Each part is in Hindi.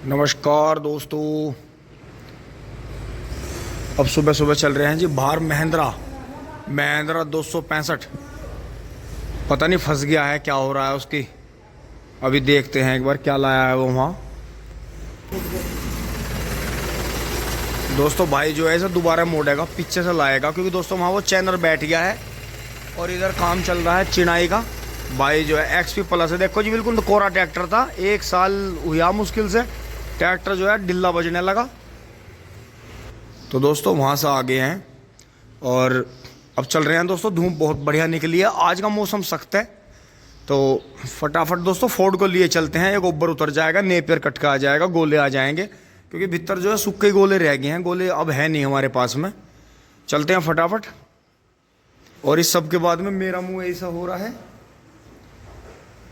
नमस्कार दोस्तों। अब सुबह सुबह चल रहे हैं जी बाहर। महिंद्रा 265 पता नहीं फंस गया है, क्या हो रहा है उसकी। अभी देखते हैं एक बार क्या लाया है वो वहाँ। दोस्तों भाई जो है इसे दोबारा मोड़ेगा, पीछे से लाएगा, क्योंकि दोस्तों वहाँ वो चैनर बैठ गया है और इधर काम चल रहा है चिनाई का। भाई जो है XP प्लस है, देखो जी बिल्कुल कोरा ट्रैक्टर था, 1 साल हुआ मुश्किल से, ट्रैक्टर जो है ढिल्ला बजने लगा। तो दोस्तों वहाँ से आ गए हैं और अब चल रहे हैं दोस्तों। धूप बहुत बढ़िया निकली है, आज का मौसम सख्त है, तो फटाफट दोस्तों फोर्ड को लिए चलते हैं। ये गोबर उतर जाएगा, नेपियर कट का आ जाएगा, गोले आ जाएंगे, क्योंकि भीतर जो है सूखे गोले रह गए हैं, गोले अब है नहीं हमारे पास में। चलते हैं फटाफट। और इस सब के बाद में मेरा मुंह ऐसा हो रहा है।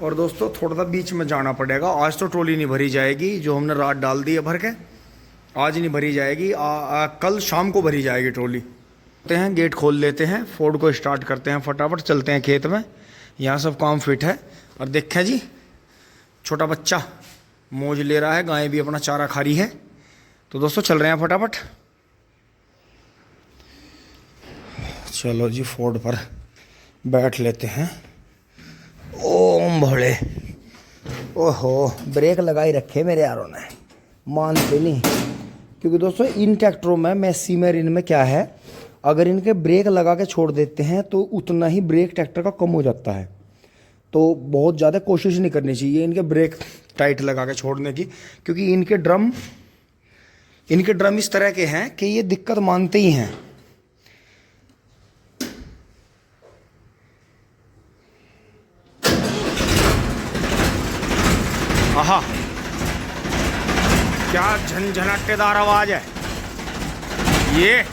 और दोस्तों थोड़ा सा बीच में जाना पड़ेगा, आज तो ट्रॉली नहीं भरी जाएगी, जो हमने रात डाल दी है भर के, आज नहीं भरी जाएगी। कल शाम को भरी जाएगी ट्रॉली। करते हैं, गेट खोल लेते हैं, फोर्ड को स्टार्ट करते हैं, फटाफट चलते हैं खेत में। यहाँ सब काम फिट है। और देखें जी छोटा बच्चा मौज ले रहा है, गाय भी अपना चारा खा रही है। तो दोस्तों चल रहे हैं फटाफट। चलो जी फोर्ड पर बैठ लेते हैं। ओम भोले। ओहो ब्रेक लगाई रखे मेरे यारों ने, मानते नहीं। क्योंकि दोस्तों इन ट्रैक्टरों में मैसी में इनमें क्या है, अगर इनके ब्रेक लगा के छोड़ देते हैं तो उतना ही ब्रेक ट्रैक्टर का कम हो जाता है। तो बहुत ज़्यादा कोशिश नहीं करनी चाहिए इनके ब्रेक टाइट लगा के छोड़ने की, क्योंकि इनके ड्रम इस तरह के हैं कि ये दिक्कत मानते ही हैं। आहा क्या झनझनाटेदार आवाज है ये।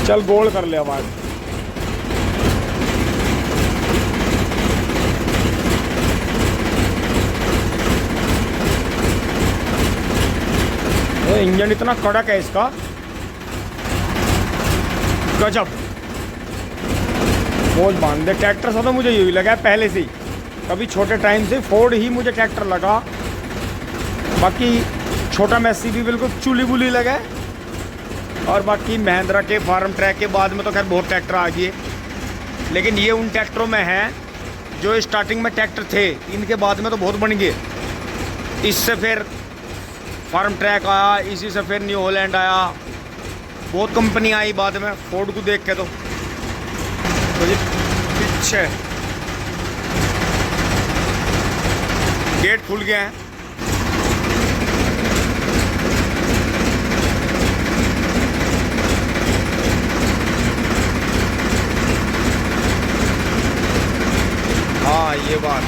चल गोल कर ले आवाज। इंजन इतना कड़क है इसका, गजब। बोझ बांध दे ट्रैक्टर सा, तो मुझे यही लगा है पहले से ही, कभी छोटे टाइम से फोर्ड ही मुझे ट्रैक्टर लगा। बाकी छोटा मैसी भी बिल्कुल चूली बुली लगा है। और बाकी महिंद्रा के फार्म ट्रैक के बाद में तो खैर बहुत ट्रैक्टर आ गए, लेकिन ये उन ट्रैक्टरों में है जो स्टार्टिंग में ट्रैक्टर थे, इनके बाद में तो बहुत बन गए। इससे फिर फार्म ट्रैक आया, इसी से फिर न्यू हॉलैंड आया, बहुत कंपनी आई बाद में फोर्ड को देख के। तो जी पीछे गेट खुल गए हैं। हाँ ये बात।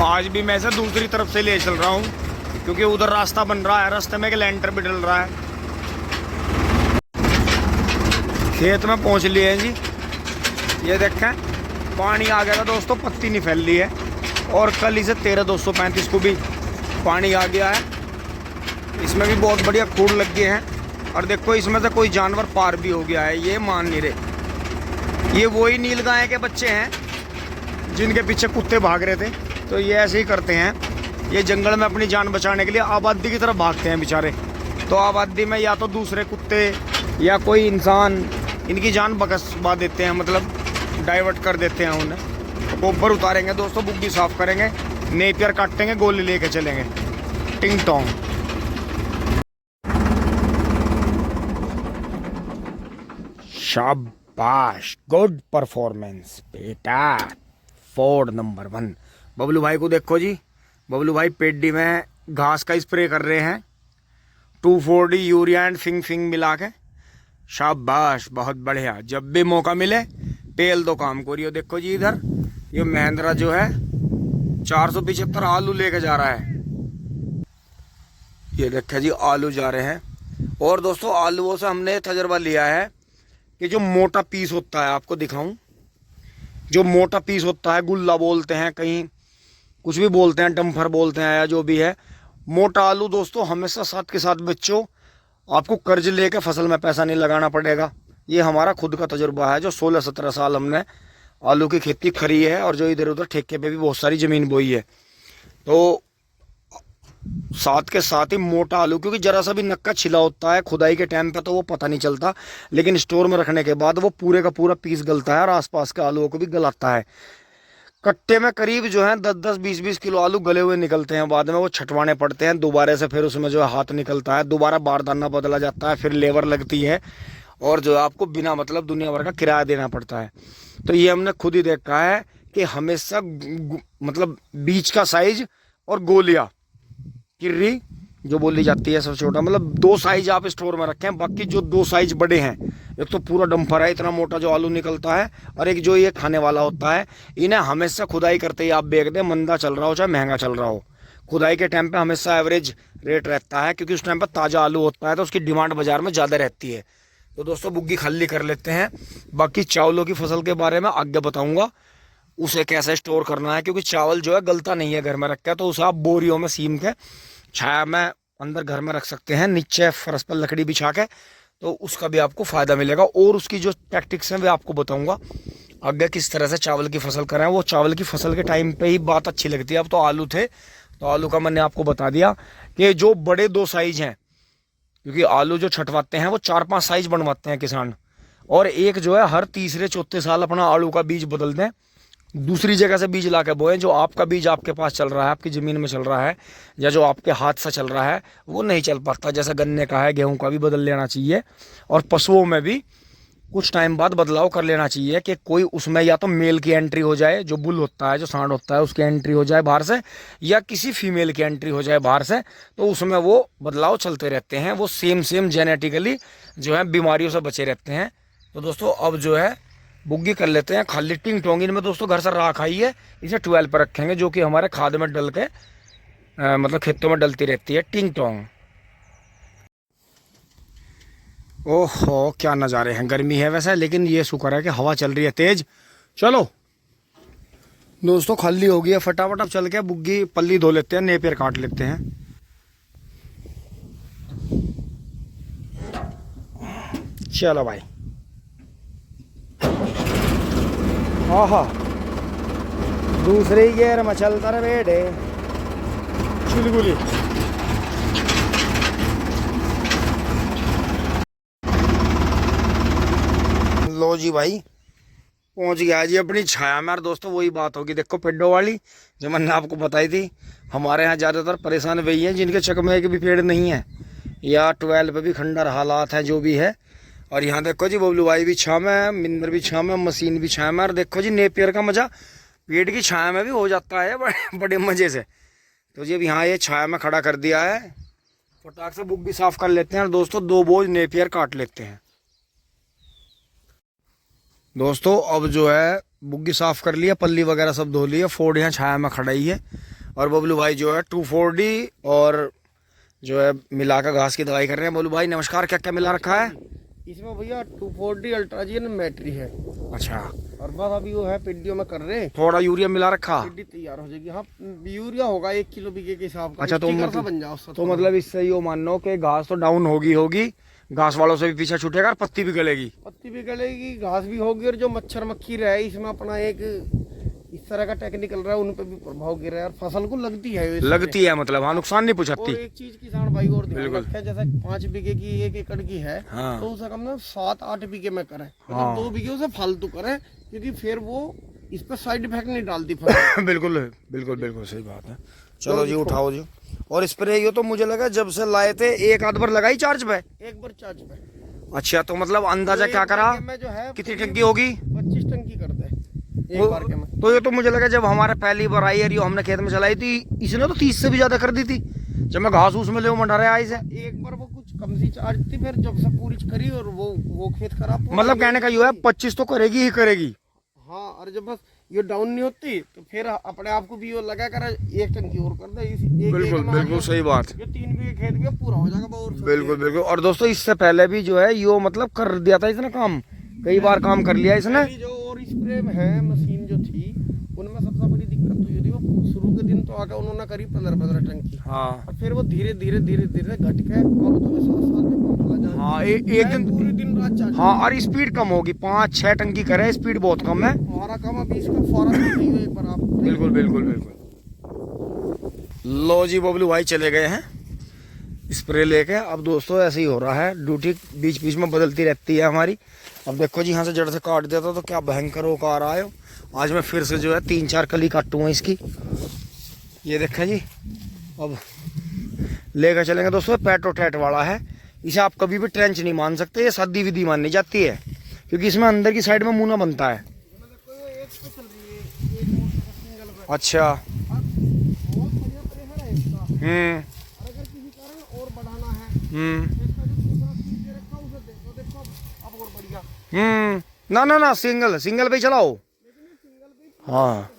आज भी मैं से दूसरी तरफ से ले चल रहा हूँ, क्योंकि उधर रास्ता बन रहा है, रास्ते में एक लैंटर भी डल रहा है। खेत में पहुँच लिए हैं जी। ये देखें पानी आ गया था दोस्तों, पत्ती नहीं फैल रही है। और कल इसे 13-235 को भी पानी आ गया है। इसमें भी बहुत बढ़िया खूड़ लग गए हैं। और देखो इसमें से कोई जानवर पार भी हो गया है, ये मान नहीं रहे। ये वही नीलगाय के बच्चे हैं जिनके पीछे कुत्ते भाग रहे थे। तो ये ऐसे ही करते हैं, ये जंगल में अपनी जान बचाने के लिए आबादी की तरफ भागते हैं बेचारे। तो आबादी में या तो दूसरे कुत्ते या कोई इंसान इनकी जान बकसवा देते हैं, मतलब डाइवर्ट कर देते हैं उन्हें। गोबर उतारेंगे दोस्तों, बुग्गी साफ करेंगे, नेपियर काटेंगे, गोली लेके चलेंगे, टिंग टोंग। शाबाश, गुड परफॉर्मेंस बेटा, फोर्ड नंबर 1। बबलू भाई को देखो जी, बबलू भाई पेडी में घास का स्प्रे कर रहे हैं, 2,4-D यूरिया एंड फिंग मिला के। शाबाश, बहुत बढ़िया। जब भी मौका मिले पेल दो काम करियो। देखो जी इधर ये महिंद्रा जो है 475 आलू लेके जा रहा है। ये देखा जी आलू जा रहे हैं। और दोस्तों आलूओं से हमने तजर्बा लिया है कि जो मोटा पीस होता है, आपको दिखाऊं, जो मोटा पीस होता है, गुल्ला बोलते हैं, कहीं कुछ भी बोलते हैं, डम्फर बोलते हैं या जो भी है, मोटा आलू दोस्तों हमेशा साथ के साथ बच्चों आपको कर्ज लेके फसल में पैसा नहीं लगाना पड़ेगा। ये हमारा खुद का तजुर्बा है, जो 16-17 साल हमने आलू की खेती करी है और जो इधर उधर ठेके पे भी बहुत सारी ज़मीन बोई है। तो साथ के साथ ही मोटा आलू, क्योंकि जरा सा भी नक्का छिला होता है खुदाई के टाइम पे तो वो पता नहीं चलता, लेकिन स्टोर में रखने के बाद वो पूरे का पूरा पीस गलता है और आसपास के आलूओं को भी गलाता है। कट्टे में करीब जो है 10-10, 20-20 किलो आलू गले हुए निकलते हैं। बाद में वो छटवाने पड़ते हैं दोबारा से, फिर उसमें जो है हाथ निकलता है, दोबारा बारदाना बदला जाता है, फिर लेबर लगती है और जो है आपको बिना मतलब दुनिया भर का किराया देना पड़ता है। तो ये हमने खुद ही देखा है कि हमेशा मतलब बीज का साइज और गोलियां किर्री जो बोली जाती है सब छोटा, मतलब 2 साइज आप स्टोर में रखें। बाकी जो 2 साइज बड़े हैं, एक तो पूरा डंपर है इतना मोटा जो आलू निकलता है, और एक जो ये खाने वाला होता है, इन्हें हमेशा खुदाई करते ही आप बेच दें, मंदा चल रहा हो चाहे महंगा चल रहा हो। खुदाई के टाइम पे हमेशा एवरेज रेट रहता है, क्योंकि उस टाइम पर ताज़ा आलू होता है तो उसकी डिमांड बाजार में ज़्यादा रहती है। तो दोस्तों बुग्गी खाली कर लेते हैं। बाकी चावलों की फसल के बारे में आगे बताऊँगा, उसे कैसे स्टोर करना है, क्योंकि चावल जो है गलता नहीं है घर में रख के, तो उसे आप बोरियों में सीम के छाया में अंदर घर में रख सकते हैं, नीचे फर्श पर लकड़ी बिछा के, तो उसका भी आपको फ़ायदा मिलेगा। और उसकी जो टैक्टिक्स हैं वे आपको बताऊंगा आगे किस तरह से चावल की फसल करें। वो चावल की फसल के टाइम पे ही बात अच्छी लगती है। अब तो आलू थे तो आलू का मैंने आपको बता दिया कि जो बड़े 2 साइज हैं, क्योंकि आलू जो छटवाते हैं वो 4-5 साइज बनवाते हैं किसान, और एक जो है हर तीसरे चौथे साल अपना आलू का बीज बदल दें, दूसरी जगह से बीज ला के बोएं। जो आपका बीज आपके पास चल रहा है, आपकी ज़मीन में चल रहा है, या जो आपके हाथ से चल रहा है वो नहीं चल पाता, जैसे गन्ने का है, गेहूं का भी बदल लेना चाहिए। और पशुओं में भी कुछ टाइम बाद बदलाव कर लेना चाहिए कि कोई उसमें या तो मेल की एंट्री हो जाए, जो बुल होता है, जो सांड होता है, उसकी एंट्री हो जाए बाहर से, या किसी फीमेल की एंट्री हो जाए बाहर से, तो उसमें वो बदलाव चलते रहते हैं। वो सेम जेनेटिकली जो है बीमारियों से बचे रहते हैं। तो दोस्तों अब जो है बुग्गी कर लेते हैं खाली टिंग टोंग। इनमें दोस्तों घर से राख आई है, इसे 12 पर रखेंगे, जो कि हमारे खाद में डल के मतलब खेतों में डलती रहती है टिंग टोंग। ओहो क्या नज़ारे हैं। गर्मी है वैसे, लेकिन ये शुक्र है कि हवा चल रही है तेज। चलो दोस्तों खाली हो गई है, फटाफट अब चल के बुग्गी पल्ली धो लेते हैं, नेपियर काट लेते हैं। चलो भाई। आहा दूसरे गियर में चलता रहे बेटे चुलबुली। लो जी भाई पहुंच गया जी अपनी छाया में। दोस्तों वही बात होगी, देखो पेड़ों वाली जो मैंने आपको बताई थी। हमारे यहाँ ज़्यादातर परेशान वही हैं जिनके चक में एक भी पेड़ नहीं है, या 12 पे भी खंडर हालात है जो भी है। और यहाँ देखो जी बबलू भाई भी छाया में, मिंदर भी छाया में, मशीन भी छाया में। और देखो जी नेपियर का मज़ा पेड़ की छाया में भी हो जाता है बड़े मज़े से। तो जी अब यहाँ ये छाया में खड़ा कर दिया है, फटाक से बुक भी साफ़ कर लेते हैं। और दोस्तों 2 बोझ नेपियर काट लेते हैं। दोस्तों अब जो है बुग्गी साफ़ कर लिया, पल्ली वगैरह सब धो लिया, फोर्ड यहाँ छाया में खड़ा ही है। और बबलू भाई जो है 2,4-D और जो है मिला कर घास की दवाई कर रहे हैं। बबलू भाई नमस्कार, क्या क्या मिला रखा है इसमें? भैया 2,4-D अल्ट्राजीन बैटरी है। अच्छा, और बस अभी वो है पिड्डियों में कर रहे हैं, थोड़ा यूरिया मिला रखा। पिड्डी तैयार हो जाएगी। हाँ यूरिया होगा 1 किलो बीघे के हिसाब का। अच्छा तो मतलब बन जाओ तो मतलब इससे यो मान लो कि घास तो डाउन होगी, घास वालों से भी पीछा छूटेगा और पत्ती भी गलेगी। पत्ती भी गलेगी, घास भी होगी, और जो मच्छर मक्खी रहे इसमें अपना एक इस तरह का टेक्निकल रहा है, उन पे भी प्रभाव गिर रहा है और फसल को लगती है मतलब हाँ नुकसान नहीं पहुंचाती। और एक चीज किसान भाई और ध्यान रखें, जैसे 5 बीघे की 1 एकड़ की है, हाँ। तो उसे कम ना 7-8 बीघे में करें, हाँ। 2 बीघे उसे फालतू करें, क्योंकि फिर वो इस पर साइड इफेक्ट नहीं डालती फसल। बिल्कुल सही बात है। चलो जी उठाओ जी। और स्प्रे यो तो मुझे लगा जब से लाए थे 1 आध बार लगाई चार्ज पे। 1 बार चार्ज पे। अच्छा तो मतलब अंदाजा क्या करा कितनी टंकी होगी? 25 टंकी कर दे एक बार के में। तो ये तो मुझे लगा जब हमारे पहली बार आई और हमने खेत में चलाई थी, इसने तो 30 से भी ज्यादा कर दी थी। जब मैं घास उसमें ले मंडा आई से एक बार वो कुछ कम सी चार्ज थी, फिर जब से पूरी करी और वो खेत खराब। मतलब कहने का ये है 25 तो करेगी ही करेगी। हाँ, और जब बस ये डाउन नहीं होती तो फिर अपने आप को भी वो लगा कर 1 टंकी और कर दे। बिल्कुल सही बात। ये 3 बीघे खेत भी पूरा हो जाएगा। बिल्कुल। और दोस्तों इससे पहले भी जो है यो मतलब कर दिया था इसने काम, कई बार काम कर लिया इसने। जो और स्प्रे है मशीन जो थी, उनमें सबसे बड़ी दिक्कत तो ये थी, वो शुरू के दिन तो आकर उन्होंने करी 15-15 टंकी। हाँ और फिर वो धीरे धीरे धीरे धीरे घट के अब तो 7 साल में पंप लगा। हाँ एक दिन पूरी दिन रात चल। हाँ और स्पीड कम होगी, 5-6 टंकी करे, स्पीड बहुत कम है। फौरा कम, अभी इसका फौरा नहीं हुआ एक बार आप। बिल्कुल बिल्कुल बिल्कुल। लो जी बबलू भाई चले गए हैं स्प्रे लेके। अब दोस्तों ऐसे ही हो रहा है, ड्यूटी बीच बीच में बदलती रहती है हमारी। अब देखो जी यहाँ से जड़ से काट देता तो क्या भयंकर होकर आ रहा है। आज मैं फिर से जो है 3-4 कली काटूंगा इसकी। ये देखें जी, अब लेकर चलेंगे दोस्तों। पेट्रोटैट वाला है, इसे आप कभी भी ट्रेंच नहीं मान सकते, ये सादी विधि मानी जाती है क्योंकि इसमें अंदर की साइड में मुना बनता है। अच्छा अगर किसी कारण और बढ़ाना है अब और बढ़िया। ना सिंगल पे ही चलाओ। हाँ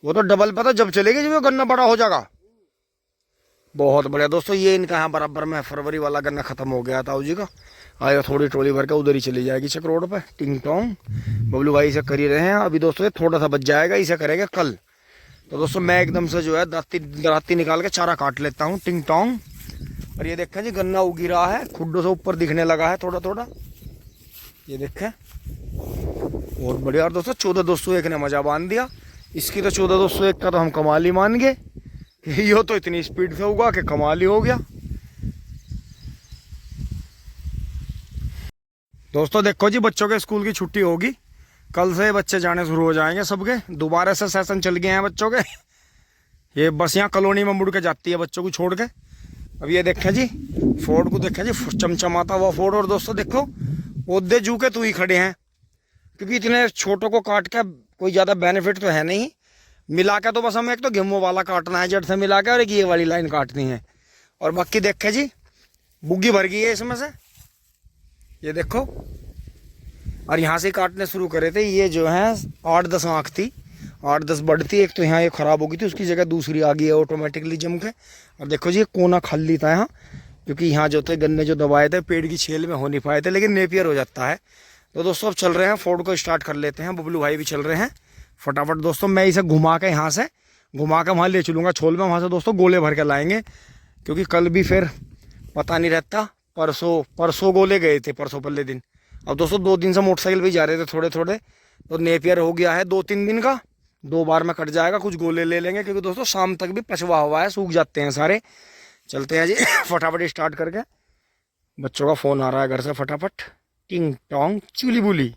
वो तो डबल पे तो जब चलेगी जब गन्ना बड़ा हो जाएगा। बहुत बढ़िया दोस्तों, ये इनका यहाँ बराबर में फरवरी वाला गन्ना खत्म हो गया था जी का। आएगा थोड़ी ट्रॉली भर के उधर ही चली जाएगी चक रोड पे टिंग टोंग। बबलू भाई इसे कर ही रहे हैं अभी दोस्तों, ये थोड़ा सा बच जाएगा, इसे करेंगे कल। तो दोस्तों मैं एकदम से जो है दाती निकाल के चारा काट लेता हूँ टिंग टोंग। और ये देखें जी गन्ना उगी रहा है, खुड्डों से ऊपर दिखने लगा है थोड़ा थोड़ा, ये देखें बहुत बढ़िया। और दोस्तों 14,201 ने मजा बांध दिया। इसकी तो 14,201 का तो हम कमाल ही मान गए, ये तो इतनी स्पीड से होगा कि कमाल ही हो गया। दोस्तों देखो जी बच्चों के स्कूल की छुट्टी होगी, कल से बच्चे जाने शुरू हो जाएंगे सबके। दोबारा से सेशन चल गए हैं बच्चों के। ये बस यहाँ कॉलोनी में मुड़ के जाती है बच्चों को छोड़ के। अब ये देखें जी फोर्ड को, देखें जी चमचमाता हुआ फोर्ड। और दोस्तों देखो ओदे जू के तू ही खड़े हैं क्योंकि इतने छोटों को काट के कोई ज़्यादा बेनिफिट तो है नहीं। मिला के तो बस हमें एक तो गेहूं वाला काटना है जड़ से मिला के, और एक ये वाली लाइन काटनी है। और बाकी देखे जी बुग्गी भर गई है इसमें से, ये देखो। और यहाँ से काटने शुरू करे थे, ये जो है 8-10 आँख थी, 8-10 बढ़ती। एक तो यहाँ ये खराब हो गई थी, उसकी जगह दूसरी आ गई है ऑटोमेटिकली जम के। और देखो जी ये कोना खाली था यहाँ, क्योंकि यहाँ जो थे गन्ने जो दबाए थे पेड़ की छेल में हो नहीं पाए थे, लेकिन नेपियर हो जाता है। तो दोस्तों अब चल रहे हैं, फोर्ड को स्टार्ट कर लेते हैं। बबलू भाई भी चल रहे हैं फटाफट। दोस्तों मैं इसे घुमा के यहाँ से घुमा के वहाँ ले चलूँगा छोल में, वहाँ से दोस्तों गोले भर के लाएंगे क्योंकि कल भी फिर पता नहीं रहता। परसों गोले गए थे, परसों पहले दिन। अब दोस्तों 2 दिन से मोटरसाइकिल भी जा रहे थे थोड़े थोड़े, तो नेपियर हो गया है 2-3 दिन का, 2 बार में कट जाएगा। कुछ गोले ले लेंगे क्योंकि दोस्तों शाम तक भी पचवा हुआ है, सूख जाते हैं सारे। चलते हैं जी फटाफट स्टार्ट करके। बच्चों का फ़ोन आ रहा है घर से, फटाफट टिंग टोंग चूली बुली।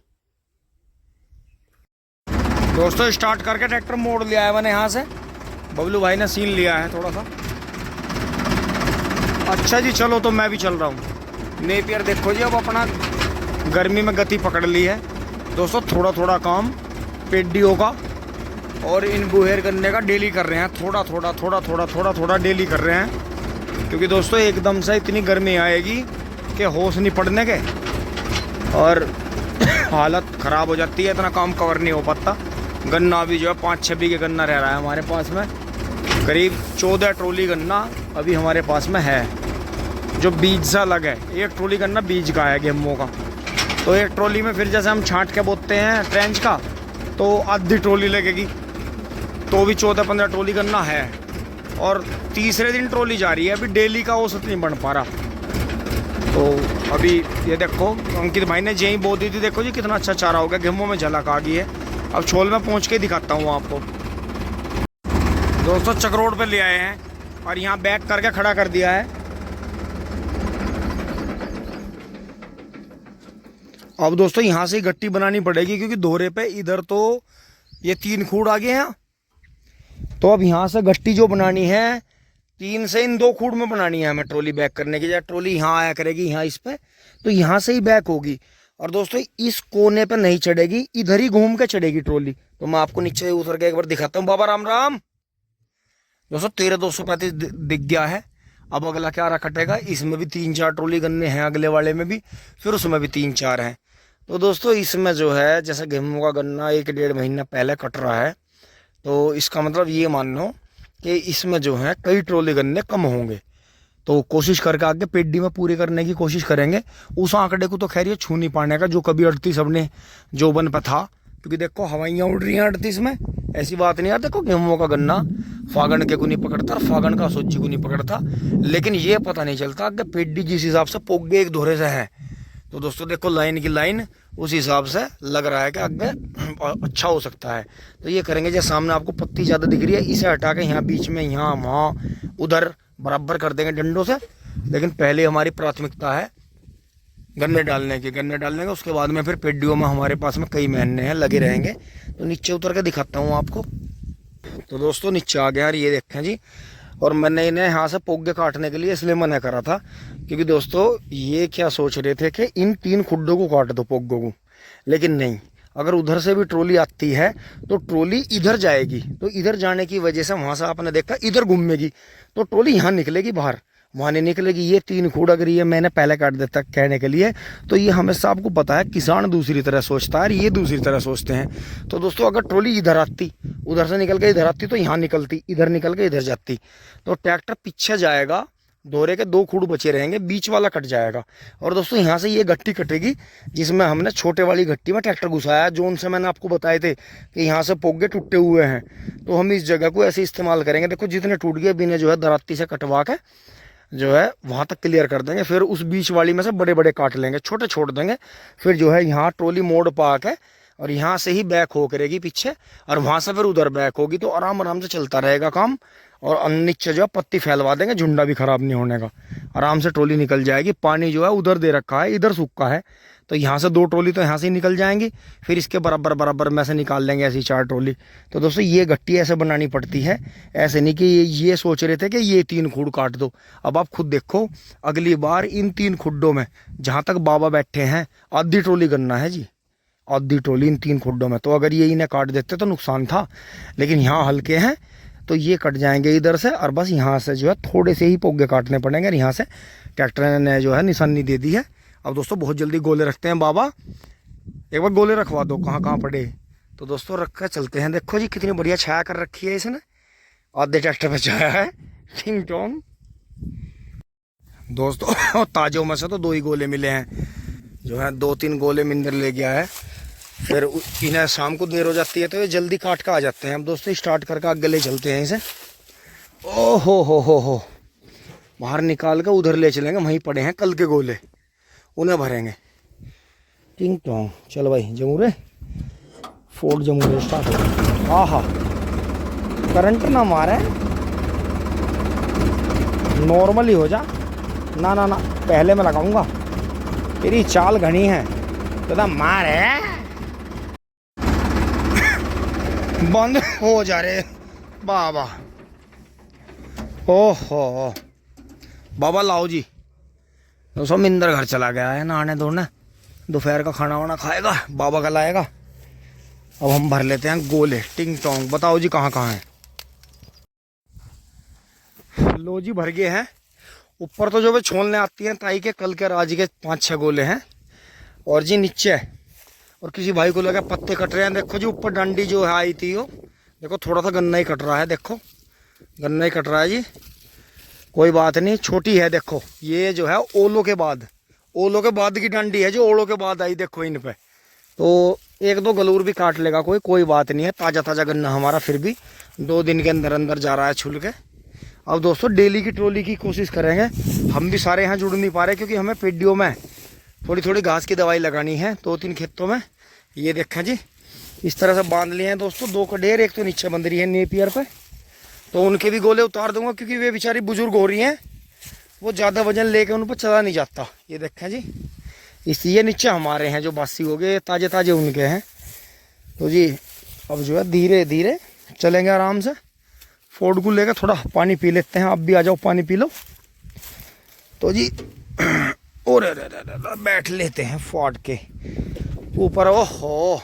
दोस्तों स्टार्ट करके ट्रैक्टर मोड़ लिया है मैंने यहाँ से, बबलू भाई ने सीन लिया है थोड़ा सा। अच्छा जी चलो तो मैं भी चल रहा हूँ। नेपियर देखो जी अब अपना गर्मी में गति पकड़ ली है दोस्तों। थोड़ा थोड़ा काम पेडियों का और इन बुहेर गन्ने का डेली कर रहे हैं, थोड़ा थोड़ा डेली कर रहे हैं क्योंकि दोस्तों एकदम से इतनी गर्मी आएगी कि होश नहीं पड़ने के और हालत ख़राब हो जाती है, इतना काम कवर नहीं हो पाता। गन्ना भी जो है 5-6 बीघे गन्ना रह रहा है हमारे पास में, करीब 14 ट्रॉली गन्ना अभी हमारे पास में है जो बीज सा अलग है। एक ट्रॉली गन्ना बीज का है गेहूं का, तो एक ट्रॉली में फिर जैसे हम छांट के बोते हैं ट्रेंच का तो आधी ट्रॉली लगेगी, तो भी 14-15 ट्रॉली गन्ना है। और तीसरे दिन ट्रॉली जा रही है, अभी डेली का औसत नहीं बन पा रहा। तो अभी ये देखो अंकित भाई ने यहीं बो दी थी, देखो जी कितना अच्छा चारा हो गया, गेहूं में झलक आ गई है। अब छोल में पहुंच के दिखाता हूँ आपको। दोस्तों चक रोड पे ले आए हैं और यहाँ बैक करके खड़ा कर दिया है। अब दोस्तों यहाँ से गट्टी बनानी पड़ेगी क्योंकि दोहरे पे इधर तो ये 3 खूड़ आ गए हैं, तो अब यहाँ से गट्टी जो बनानी है 3 से इन 2 खूड़ में बनानी है हमें ट्रॉली बैक करने की। जब ट्रॉली यहाँ आया करेगी यहाँ इस पे, तो यहाँ से ही बैक होगी। और दोस्तों इस कोने पे नहीं चढ़ेगी, इधर ही घूम के चढ़ेगी ट्रॉली। तो मैं आपको नीचे उतर के एक बार दिखाता हूँ। बाबा राम राम। दोस्तों 13,235 दिख गया है। अब अगला क्या रहा कटेगा, इसमें भी 3-4 ट्रॉली गन्ने हैं, अगले वाले में भी, फिर उसमें भी 3-4 हैं। तो दोस्तों इसमें जो है जैसे गेहूं का गन्ना 1-1.5 महीना पहले कट रहा है, तो इसका मतलब ये मान लो कि इसमें जो है कई ट्रॉली गन्ने कम होंगे। तो कोशिश करके आगे पेडी में पूरी करने की कोशिश करेंगे। उस आंकड़े को तो खैर ये छू नहीं पाने का जो कभी 38 अपने जोबन पर था, क्योंकि देखो हवाइयाँ उड़ रही हैं 38 में, ऐसी बात नहीं यार। देखो गेहूं का गन्ना फागण के को नहीं पकड़ता और फागण का सोची को नहीं पकड़ता, लेकिन ये पता नहीं चलता कि पेडी जिस हिसाब से पोगे एक धोरे से है। तो दोस्तों देखो लाइन की लाइन उस हिसाब से लग रहा है कि आगे अच्छा हो सकता है। तो ये करेंगे, जैसे सामने आपको पत्ती ज़्यादा दिख रही है, इसे हटा के यहाँ बीच में, यहाँ वहाँ उधर बराबर कर देंगे डंडों से। लेकिन पहले हमारी प्राथमिकता है गन्ने डालने के, उसके बाद में फिर पेडियों में हमारे पास में कई महीने हैं लगे रहेंगे। तो नीचे उतर के दिखाता हूँ आपको। तो दोस्तों नीचे आ गया यार, ये देखें जी। और मैंने इन्हें यहाँ से पोगे काटने के लिए इसलिए मना करा था, क्योंकि दोस्तों ये क्या सोच रहे थे कि इन 3 खुड्डों को काट दो पोगों को, लेकिन नहीं, अगर उधर से भी ट्रॉली आती है तो ट्रॉली इधर जाएगी, तो इधर जाने की वजह से वहाँ से आपने देखा इधर घूमेगी, तो ट्रॉली यहाँ निकलेगी बाहर, वहाँ नहीं निकलेगी। ये 3 खूड़ अगर ये मैंने पहले काट देता कहने के लिए, तो ये हमेशा आपको पता है किसान दूसरी तरह सोचता है और ये दूसरी तरह सोचते हैं। तो दोस्तों अगर ट्रॉली इधर आती, उधर से निकल के इधर आती, तो यहाँ निकलती, इधर निकल के इधर जाती, तो ट्रैक्टर पीछे जाएगा, दोहरे के 2 खूड़ बचे रहेंगे, बीच वाला कट जाएगा। और दोस्तों यहाँ से ये गट्टी कटेगी जिसमें हमने छोटे वाली गट्टी में ट्रैक्टर घुसाया, जो उनसे मैंने आपको बताए थे कि यहाँ से पोगे टूटे हुए हैं, तो हम इस जगह को ऐसे इस्तेमाल करेंगे। देखो जितने टूट गए बिना जो है दराती से कटवा के जो है वहाँ तक क्लियर कर देंगे, फिर उस बीच वाली में से बड़े बड़े काट लेंगे, छोटे छोड़ देंगे। फिर जो है यहाँ ट्रॉली मोड़ पा के और यहाँ से ही बैक हो करेगी पीछे, और वहाँ से फिर उधर बैक होगी, तो आराम आराम से चलता रहेगा काम। और नीचे जो है पत्ती फैलवा देंगे, झुंडा भी खराब नहीं होने का, आराम से ट्रॉली निकल जाएगी। पानी जो है उधर दे रखा है, इधर सूखा है, तो यहाँ से 2 ट्रॉली तो यहाँ से ही निकल जाएंगी, फिर इसके बराबर बराबर में से निकाल लेंगे ऐसी 4 ट्रॉली। तो दोस्तों ये गट्टी ऐसे बनानी पड़ती है, ऐसे नहीं कि ये सोच रहे थे कि ये 3 खूड़ काट दो। अब आप खुद देखो, अगली बार इन 3 खुड्डों में जहाँ तक बाबा बैठे हैं आधी ट्रॉली गन्ना है जी, आधी ट्रॉली इन 3 खुड्डों में। तो अगर ये इन्हें काट देते तो नुकसान था, लेकिन यहाँ हल्के हैं तो ये कट जाएंगे इधर से, और बस यहाँ से जो है थोड़े से ही पोगे काटने पड़ेंगे। और यहाँ से ट्रैक्टर ने जो है निशानी दे दी है। अब दोस्तों बहुत जल्दी गोले रखते हैं बाबा, एक बार गोले रखवा दो कहाँ कहाँ पड़े। तो दोस्तों रख कर चलते हैं। देखो जी कितनी बढ़िया छाया कर रखी है इसने, आधे ट्रैक्टर पे छाया है, टिंग टोंग। दोस्तों ताजों में से तो 2 ही गोले मिले हैं, जो है 2-3 गोले मिंदर ले गया है। फिर इन्हें शाम को देर हो जाती है तो ये जल्दी काट कर आ जाते हैं। हम दोस्तों स्टार्ट करके आगे ले चलते हैं इसे। ओ हो बाहर निकाल कर उधर ले चलेंगे, वहीं पड़े हैं कल के गोले, उन्हें भरेंगे। टिंग टोंग, चल भाई जमूरे, फोर्ड जमूरे स्टार्ट हो। हाँ करंट ना मारे, नॉर्मली हो जा। ना ना ना पहले मैं लगाऊंगा, तेरी चाल घनी है तो मार है। बंद हो जा रहे बाबा। ओहो बाबा लाओ जी। तो सब मिंदर घर चला गया है नहाने धोने, दोपहर का खाना वाना खाएगा, बाबा का लाएगा। अब हम भर लेते हैं गोले। टिंग टोंग, बताओ जी कहाँ कहाँ है। लो जी भर गए हैं। ऊपर तो जो भी छोलने आती हैं ताई के कल के राज के 5-6 गोले हैं, और जी नीचे और किसी भाई को लगा पत्ते कट रहे हैं। देखो जी ऊपर डंडी जो है आई थी वो, देखो थोड़ा सा गन्ना ही कट रहा है, देखो गन्ना ही कट रहा है जी, कोई बात नहीं, छोटी है। देखो ये जो है ओलों के बाद की डंडी है जो ओलों के बाद आई, देखो इन पे। तो 1-2 गलूर भी काट लेगा कोई बात नहीं है। ताज़ा ताज़ा गन्ना हमारा फिर भी 2 दिन के अंदर अंदर जा रहा है छुल के। अब दोस्तों डेली की ट्रॉली की कोशिश करेंगे। हम भी सारे यहाँ जुड़ नहीं पा रहे, क्योंकि हमें पेडियों में थोड़ी थोड़ी घास की दवाई लगानी है 2-3 खेतों में। ये देखें जी इस तरह से बांध लिए हैं दोस्तों 2 कडेर, एक तो नीचे बंध रही है नेपियर पे, तो उनके भी गोले उतार दूंगा, क्योंकि वे बेचारी बुजुर्ग हो रही हैं, वो ज़्यादा वजन लेके उन पर चला नहीं जाता। ये देखें जी इसलिए नीचे हमारे हैं जो बासी हो गए, ताज़े ताज़े उनके हैं। तो जी अब जो है धीरे धीरे चलेंगे आराम से। फोर्ड को लेकर थोड़ा पानी पी लेते हैं, आप भी आ जाओ पानी पी लो। तो जी और बैठ लेते हैं फोर्ड के ऊपर। ओहो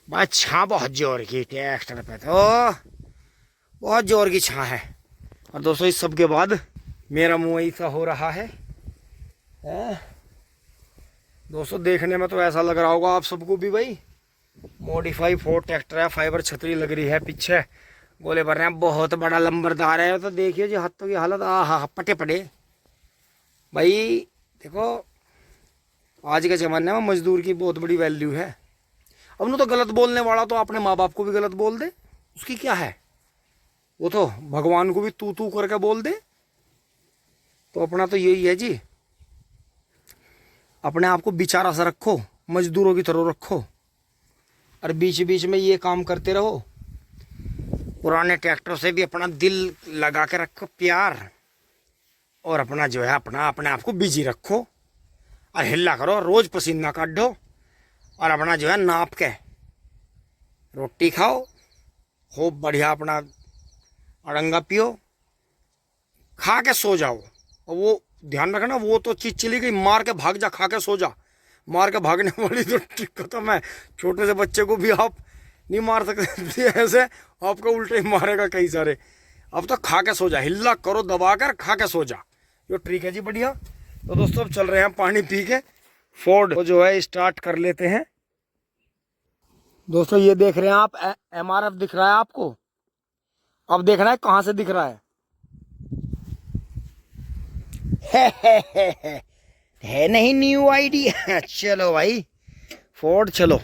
भाई छाँ बहुत जोर की ट्रैक्टर पे, तो बहुत जोर की छाँ है। और दोस्तों इस सब के बाद मेरा मुँह ऐसा हो रहा है। दोस्तों देखने में तो ऐसा लग रहा होगा आप सबको भी, भाई मॉडिफाई फोर्ड ट्रैक्टर है, फाइबर छतरी लग रही है, पीछे गोले भर रहे हैं, बहुत बड़ा लंबरदार है। तो देखिए जी हाथों की हालत, आहा पटे पटे। भाई देखो आज के ज़माने में मजदूर की बहुत बड़ी वैल्यू है। अब न तो गलत बोलने वाला तो अपने माँ बाप को भी गलत बोल दे, उसकी क्या है, वो तो भगवान को भी तू करके बोल दे। तो अपना तो यही है जी, अपने आप को बेचारा सा रखो, मजदूरों की तरह रखो, और बीच बीच में ये काम करते रहो। पुराने ट्रैक्टर से भी अपना दिल लगा के रखो प्यार, और अपना जो है अपने आप को बिजी रखो, और हिल्ला करो, रोज पसीना काटो, और अपना जो है नाप के रोटी खाओ, खूब बढ़िया अपना अड़ंगा पियो, खा के सो जाओ। और वो ध्यान रखना, वो तो चीज चली गई, मार के भाग जा, खा के सो जा। मार के भागने वाली तो खत्म है। छोटे से बच्चे को भी आप नहीं मार सकते ऐसे, आपको उल्टे ही मारेगा कई सारे। अब तो खा के सो जा, हिल्ला करो दबा कर, खा के सो जा, जो ट्रिक है जी बढ़िया। तो दोस्तों अब चल रहे हैं पानी पी के, फोर्ड को जो है स्टार्ट कर लेते हैं। दोस्तों ये देख रहे हैं आप, MRF दिख रहा है आपको, अब देखना है कहां से दिख रहा है। है नहीं न्यू आइडिया। चलो भाई फोर्ड चलो,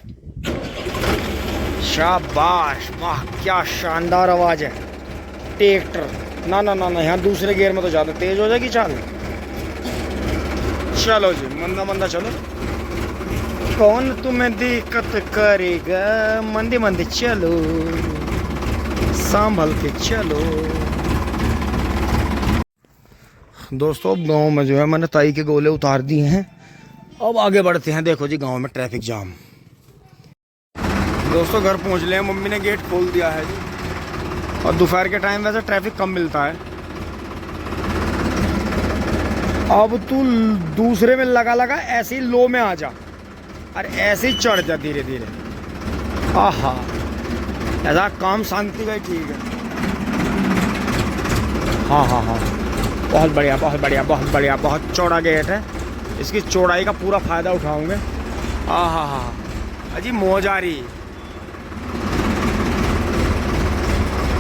शाबाश, वाह क्या शानदार आवाज है ट्रैक्टर। ना ना ना ना, यहाँ दूसरे गियर में तो ज्यादा तेज हो जाएगी चाल। चलो जी मंदा मंदा चलो, कौन तुम्हें दिक्कत करेगा, मंदी मंदी चलो, संभल के चलो। दोस्तों गांव में जो है मैंने ताई के गोले उतार दिए हैं, अब आगे बढ़ते हैं। देखो जी गांव में ट्रैफिक जाम। दोस्तों घर पहुंच ले हैं, मम्मी ने गेट खोल दिया है जी, और दोपहर के टाइम वैसे ट्रैफिक कम मिलता है। अब तू दूसरे में लगा ऐसे ही लो में आ जा, और ऐसे ही चढ़ जा धीरे धीरे। आहा, ऐसा काम शांति का ही ठीक है। हाँ हाँ हाँ, बहुत बढ़िया बहुत बढ़िया बहुत बढ़िया, बहुत चौड़ा गेट है, इसकी चौड़ाई का पूरा फायदा उठाऊंगे। हाँ हाँ हाँ अजी मौज आ रही।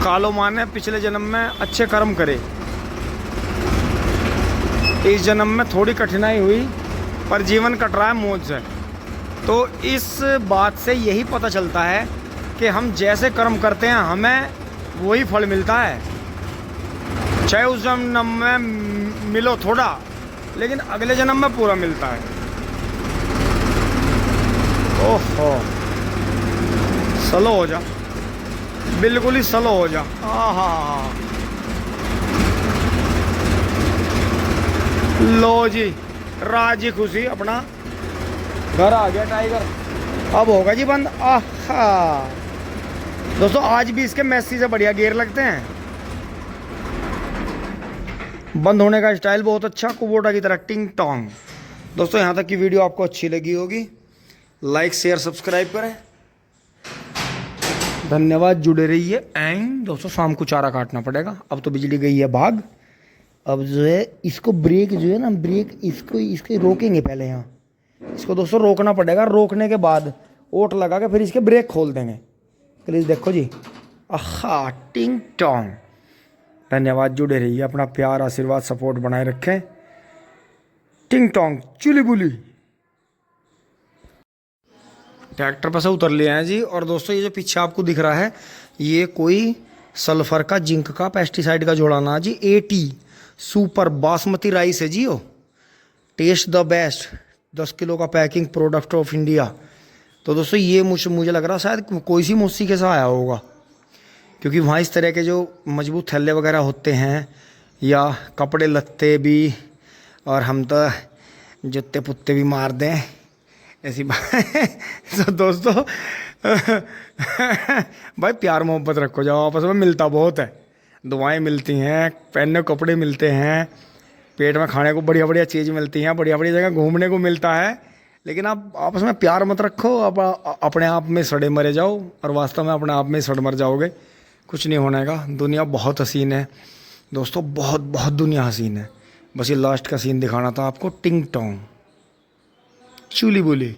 कालो माँ ने पिछले जन्म में अच्छे कर्म करे, इस जन्म में थोड़ी कठिनाई हुई, पर जीवन कट रहा है मौज से। तो इस बात से यही पता चलता है कि हम जैसे कर्म करते हैं हमें वही फल मिलता है, चाहे उस जन्म में मिलो थोड़ा, लेकिन अगले जन्म में पूरा मिलता है। ओहो, स्लो हो जा, बिल्कुल ही स्लो हो जा। आहा, लो जी राजी खुशी अपना घर आ गया टाइगर। अब होगा जी बंद। आहा दोस्तों, आज भी इसके मैसी से बढ़िया गियर लगते हैं। बंद होने का स्टाइल बहुत अच्छा, कुबोटा की तरह टिंग टोंग। दोस्तों यहाँ तक की वीडियो आपको अच्छी लगी होगी, लाइक शेयर सब्सक्राइब करें। धन्यवाद, जुड़े रहिए। एंड दोस्तों शाम को चारा काटना पड़ेगा, अब तो बिजली गई है भाग। अब जो है इसको ब्रेक जो है ना, ब्रेक इसको रोकेंगे पहले। यहाँ इसको दोस्तों रोकना पड़ेगा, रोकने के बाद ओट लगा के फिर इसके ब्रेक खोल देंगे। प्लीज़ देखो जी, आहा टिंग टोंग। धन्यवाद, जुड़े रहिए, अपना प्यार आशीर्वाद सपोर्ट बनाए रखें। टिंग टोंग चुली बुली। ट्रैक्टर पर से उतर लिए हैं जी। और दोस्तों ये जो पीछे आपको दिख रहा है, ये कोई सल्फर का जिंक का पेस्टिसाइड का जोड़ाना जी। 80 सुपर बासमती राइस है जी। वो टेस्ट द बेस्ट, 10 किलो का पैकिंग, प्रोडक्ट ऑफ इंडिया। तो दोस्तों ये मुझे लग रहा शायद कोई सी मौसी के साथ आया होगा, क्योंकि वहाँ इस तरह के जो मजबूत थैले वगैरह होते हैं, या कपड़े लत्ते भी, और हम तो जुत्ते पुत्ते भी मार दें ऐसी बात। तो दोस्तों भाई प्यार मोहब्बत रखो, जाओ आपस में, मिलता बहुत है, दुआएं मिलती हैं, पहनने को कपड़े मिलते हैं, पेट में खाने को बढ़िया बढ़िया चीज़ मिलती हैं, बढ़िया बढ़िया जगह घूमने को मिलता है। लेकिन आप आपस में प्यार मत रखो, आप अपने आप में सड़े मरे जाओ, और वास्तव में अपने आप में सड़ मर जाओगे, कुछ नहीं होने का। दुनिया बहुत हसीन है दोस्तों, बहुत बहुत दुनिया हसीन है। बस ये लास्ट का सीन दिखाना था आपको। टिंग टोंग चूली बोली।